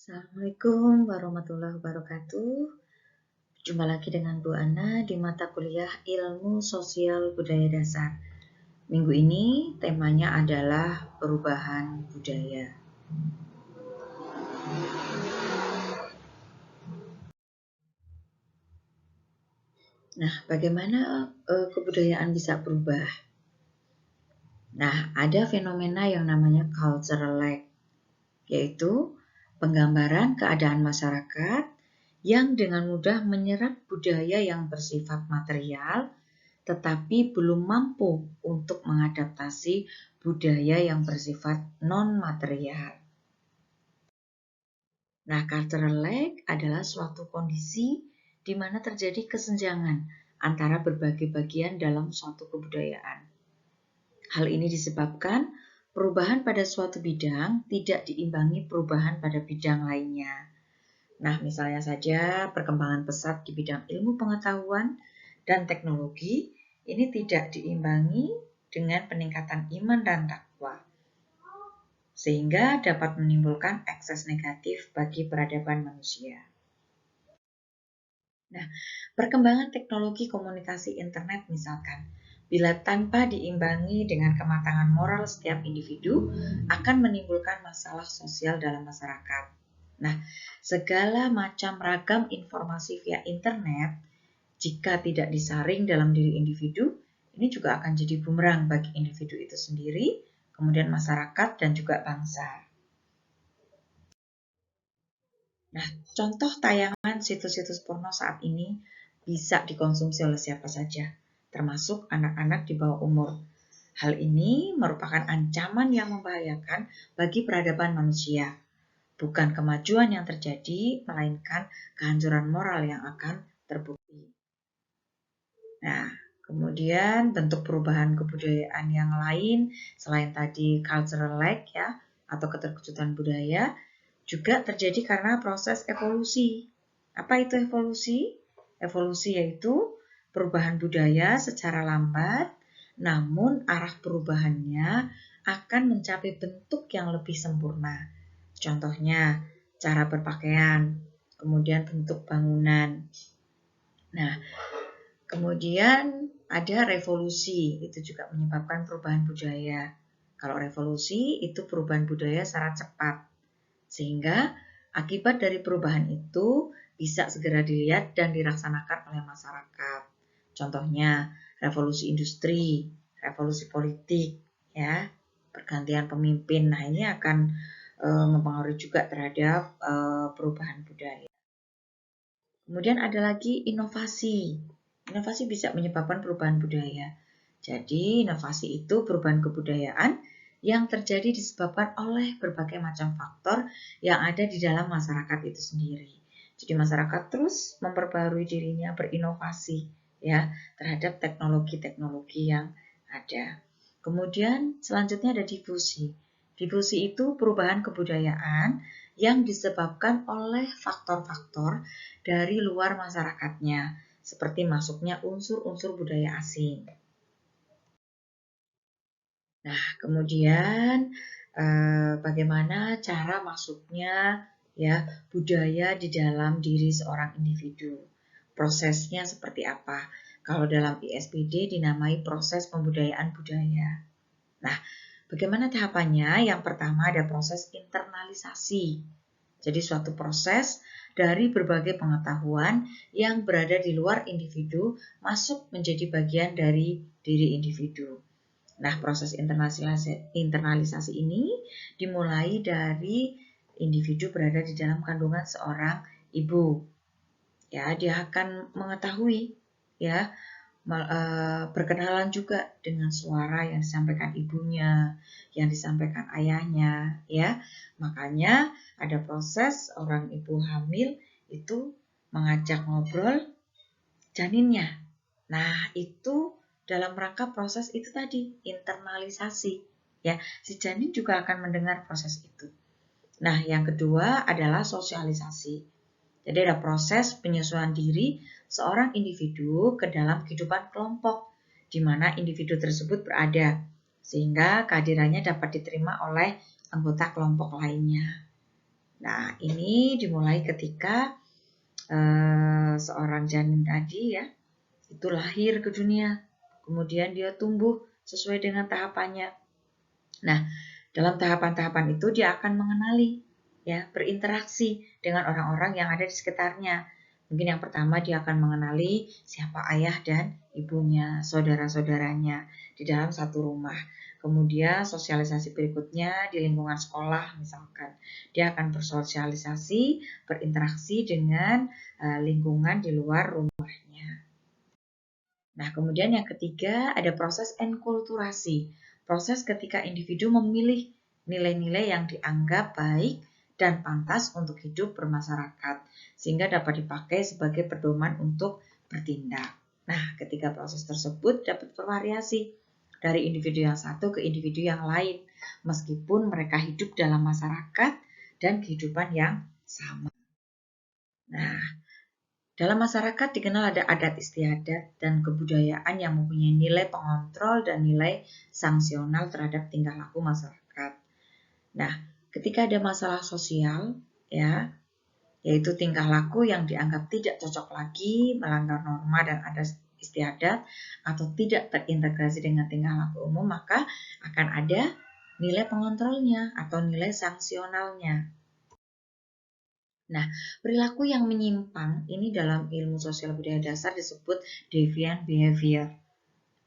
Assalamualaikum warahmatullahi wabarakatuh. Jumpa lagi dengan Bu Ana di mata kuliah Ilmu Sosial Budaya Dasar. Minggu ini temanya adalah perubahan budaya. Nah, bagaimana kebudayaan bisa berubah? Nah, ada fenomena yang namanya cultural lag, yaitu penggambaran keadaan masyarakat yang dengan mudah menyerap budaya yang bersifat material tetapi belum mampu untuk mengadaptasi budaya yang bersifat non-material. Nah, cultural lag adalah suatu kondisi di mana terjadi kesenjangan antara berbagai bagian dalam suatu kebudayaan. Hal ini disebabkan perubahan pada suatu bidang tidak diimbangi perubahan pada bidang lainnya. Nah, misalnya saja perkembangan pesat di bidang ilmu pengetahuan dan teknologi ini tidak diimbangi dengan peningkatan iman dan takwa, sehingga dapat menimbulkan ekses negatif bagi peradaban manusia. Nah, perkembangan teknologi komunikasi internet misalkan, bila tanpa diimbangi dengan kematangan moral setiap individu, akan menimbulkan masalah sosial dalam masyarakat. Nah, segala macam ragam informasi via internet, jika tidak disaring dalam diri individu, ini juga akan jadi bumerang bagi individu itu sendiri, kemudian masyarakat dan juga bangsa. Nah, contoh tayangan situs-situs porno saat ini bisa dikonsumsi oleh siapa saja, termasuk anak-anak di bawah umur. Hal ini merupakan ancaman yang membahayakan bagi peradaban manusia. Bukan kemajuan yang terjadi, melainkan kehancuran moral yang akan terbukti. Nah, kemudian bentuk perubahan kebudayaan yang lain selain tadi cultural lag ya atau keterkejutan budaya juga terjadi karena proses evolusi. Apa itu evolusi? Evolusi yaitu perubahan budaya secara lambat, namun arah perubahannya akan mencapai bentuk yang lebih sempurna. Contohnya, cara berpakaian, kemudian bentuk bangunan. Nah, kemudian ada revolusi, itu juga menyebabkan perubahan budaya. Kalau revolusi itu perubahan budaya secara cepat, sehingga akibat dari perubahan itu bisa segera dilihat dan dilaksanakan oleh masyarakat. Contohnya revolusi industri, revolusi politik, ya, pergantian pemimpin. Nah, ini akan mempengaruhi juga terhadap perubahan budaya. Kemudian ada lagi inovasi. Inovasi bisa menyebabkan perubahan budaya. Jadi, inovasi itu perubahan kebudayaan yang terjadi disebabkan oleh berbagai macam faktor yang ada di dalam masyarakat itu sendiri. Jadi, masyarakat terus memperbarui dirinya, berinovasi ya terhadap teknologi-teknologi yang ada. Kemudian selanjutnya ada difusi. Difusi itu perubahan kebudayaan yang disebabkan oleh faktor-faktor dari luar masyarakatnya, seperti masuknya unsur-unsur budaya asing. Nah, kemudian bagaimana cara masuknya ya budaya di dalam diri seorang individu? Prosesnya seperti apa? Kalau dalam ISBD dinamai proses pembudayaan budaya. Nah, bagaimana tahapannya? Yang pertama ada proses internalisasi. Jadi suatu proses dari berbagai pengetahuan yang berada di luar individu masuk menjadi bagian dari diri individu. Nah, proses internalisasi ini dimulai dari individu berada di dalam kandungan seorang ibu. Ya, dia akan mengetahui ya berkenalan juga dengan suara yang disampaikan ibunya, yang disampaikan ayahnya, ya. Makanya ada proses orang ibu hamil itu mengajak ngobrol janinnya. Nah, itu dalam rangka proses itu tadi, internalisasi. Ya, si janin juga akan mendengar proses itu. Nah, yang kedua adalah sosialisasi. Jadi ada proses penyesuaian diri seorang individu ke dalam kehidupan kelompok di mana individu tersebut berada, sehingga kehadirannya dapat diterima oleh anggota kelompok lainnya. Nah, ini dimulai ketika seorang janin tadi ya, itu lahir ke dunia. Kemudian dia tumbuh sesuai dengan tahapannya. Nah, dalam tahapan-tahapan itu dia akan mengenali, ya, berinteraksi dengan orang-orang yang ada di sekitarnya. Mungkin yang pertama dia akan mengenali siapa ayah dan ibunya, saudara-saudaranya di dalam satu rumah. Kemudian sosialisasi berikutnya di lingkungan sekolah misalkan. Dia akan bersosialisasi, berinteraksi dengan lingkungan di luar rumahnya. Nah, kemudian yang ketiga ada proses enkulturasi. Proses ketika individu memilih nilai-nilai yang dianggap baik dan pantas untuk hidup bermasyarakat, sehingga dapat dipakai sebagai pedoman untuk bertindak. Nah, ketika proses tersebut dapat bervariasi dari individu yang satu ke individu yang lain, meskipun mereka hidup dalam masyarakat dan kehidupan yang sama. Nah, dalam masyarakat dikenal ada adat istiadat dan kebudayaan yang mempunyai nilai pengontrol dan nilai sangsional terhadap tingkah laku masyarakat. Nah, ketika ada masalah sosial, ya, yaitu tingkah laku yang dianggap tidak cocok lagi, melanggar norma dan adat istiadat, atau tidak terintegrasi dengan tingkah laku umum, maka akan ada nilai pengontrolnya atau nilai sangsionalnya. Nah, perilaku yang menyimpang ini dalam ilmu sosial budaya dasar disebut deviant behavior.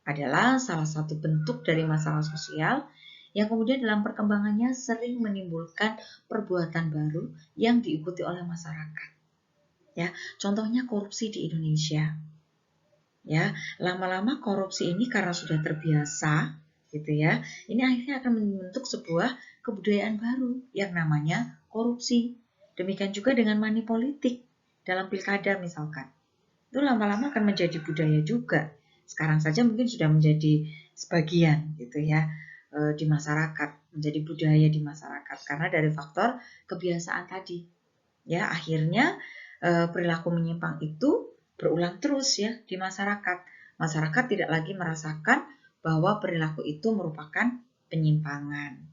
Adalah salah satu bentuk dari masalah sosial yang kemudian dalam perkembangannya sering menimbulkan perbuatan baru yang diikuti oleh masyarakat. Ya, contohnya korupsi di Indonesia. Ya, lama-lama korupsi ini karena sudah terbiasa, gitu ya. Ini akhirnya akan membentuk sebuah kebudayaan baru yang namanya korupsi. Demikian juga dengan money politik dalam pilkada misalkan. Itu lama-lama akan menjadi budaya juga. Sekarang saja mungkin sudah menjadi sebagian gitu ya di masyarakat, menjadi budaya di masyarakat karena dari faktor kebiasaan tadi. Ya, akhirnya perilaku menyimpang itu berulang terus ya di masyarakat. Masyarakat tidak lagi merasakan bahwa perilaku itu merupakan penyimpangan,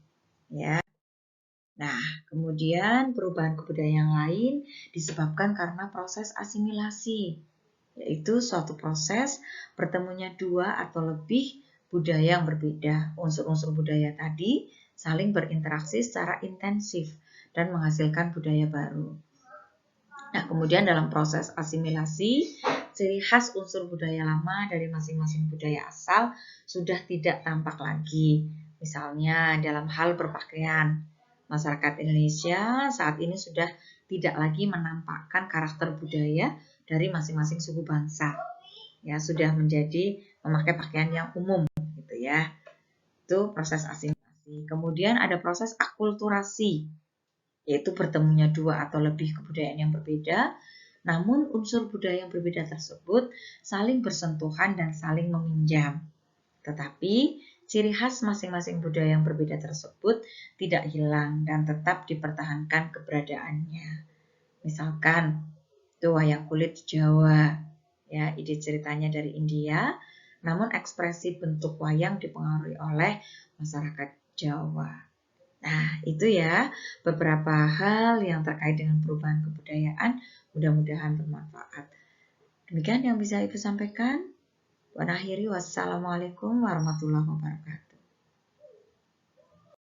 ya. Nah, kemudian perubahan kebudayaan yang lain disebabkan karena proses asimilasi, yaitu suatu proses bertemunya dua atau lebih budaya yang berbeda. Unsur-unsur budaya tadi saling berinteraksi secara intensif dan menghasilkan budaya baru. Nah, kemudian dalam proses asimilasi, ciri khas unsur budaya lama dari masing-masing budaya asal sudah tidak tampak lagi. Misalnya dalam hal berpakaian, masyarakat Indonesia saat ini sudah tidak lagi menampakkan karakter budaya dari masing-masing suku bangsa. Ya, sudah menjadi memakai pakaian yang umum gitu ya. Itu proses asimilasi. Kemudian ada proses akulturasi, yaitu bertemunya dua atau lebih kebudayaan yang berbeda, namun unsur budaya yang berbeda tersebut saling bersentuhan dan saling meminjam. Tetapi ciri khas masing-masing budaya yang berbeda tersebut tidak hilang dan tetap dipertahankan keberadaannya. Misalkan itu wayang kulit Jawa, ya, ide ceritanya dari India, namun ekspresi bentuk wayang dipengaruhi oleh masyarakat Jawa. Nah, itu ya beberapa hal yang terkait dengan perubahan kebudayaan, mudah-mudahan bermanfaat. Demikian yang bisa Ibu sampaikan. Akhiri wassalamualaikum warahmatullahi wabarakatuh.